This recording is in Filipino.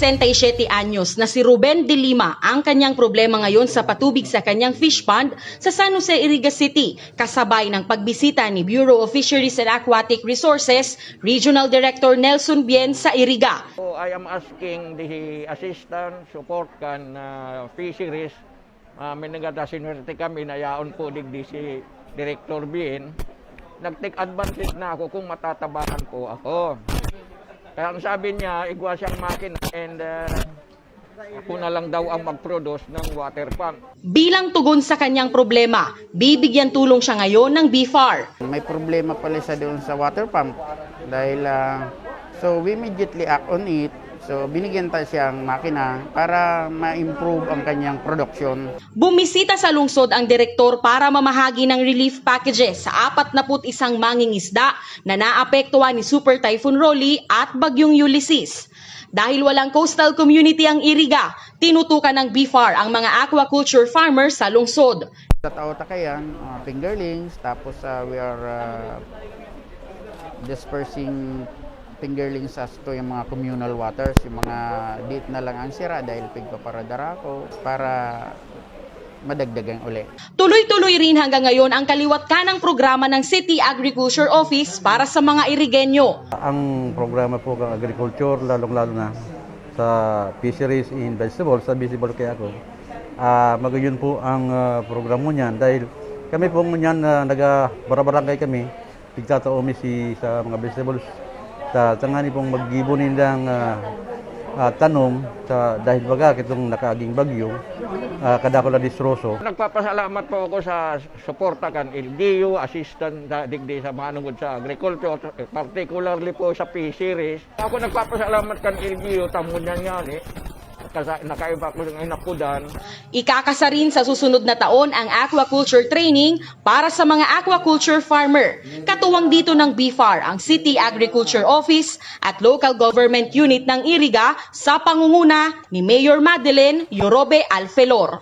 67 anyos na si Ruben de Lima ang kanyang problema ngayon sa patubig sa kanyang fish pond sa San Jose, Iriga City, kasabay ng pagbisita ni Bureau of Fisheries and Aquatic Resources Regional Director Nelson Bien sa Iriga. So I am asking the assistant support kan fisheries, may nagadasinwerte kami na yaon po digdi si Director Bien. Nag-take advantage na ako kung matatabakan po ako. Kaya ang sabi niya, igwa siyang makina and ako na lang daw ang mag-produce ng water pump. Bilang tugon sa kanyang problema, bibigyan tulong siya ngayon ng BFAR. May problema pala siya doon sa water pump dahil so we immediately act on it. So binigyan tayo siyang makina para ma-improve ang kanyang production. Bumisita sa lungsod ang direktor para mamahagi ng relief packages sa 41 mangingisda na naapektuhan ni Super Typhoon Rolly at Bagyong Ulysses. Dahil walang coastal community ang Iriga, tinutukan ng BFAR ang mga aquaculture farmers sa lungsod. Sa Tao-Takayan, fingerlings, tapos we are dispersing fingerlings sa to yung mga communal waters, yung mga dit na lang ang sira dahil pigpaparadara ko para madagdagan uli. Tuloy-tuloy rin hanggang ngayon ang kaliwat kanang programa ng City Agriculture Office para sa mga Irigenyo. Ang programa po ng agriculture, lalong-lalo na sa fisheries in vegetables, sa visible kaya ako, magayon po ang programa niyan dahil kami po niyan nag-barabarangay kami, tigtataomi sa mga vegetables sa tangani pong maggibunin ng tanom dahil baga itong nakaaging bagyo, kadako na distroso. Nagpapasalamat po ako sa suporta kan LGU, assistant digdi sa manungod sa agriculture, particularly po sa fisheries. Ako nagpapasalamat kan LGU, tamon yan yan kasi nakaiba ko ng inapudan. Ikakasa rin sa susunod na taon ang aquaculture training para sa mga aquaculture farmer. Katuwang dito ng BFAR, ang City Agriculture Office at Local Government Unit ng Iriga sa pangunguna ni Mayor Madeline Yorobe Alfelor.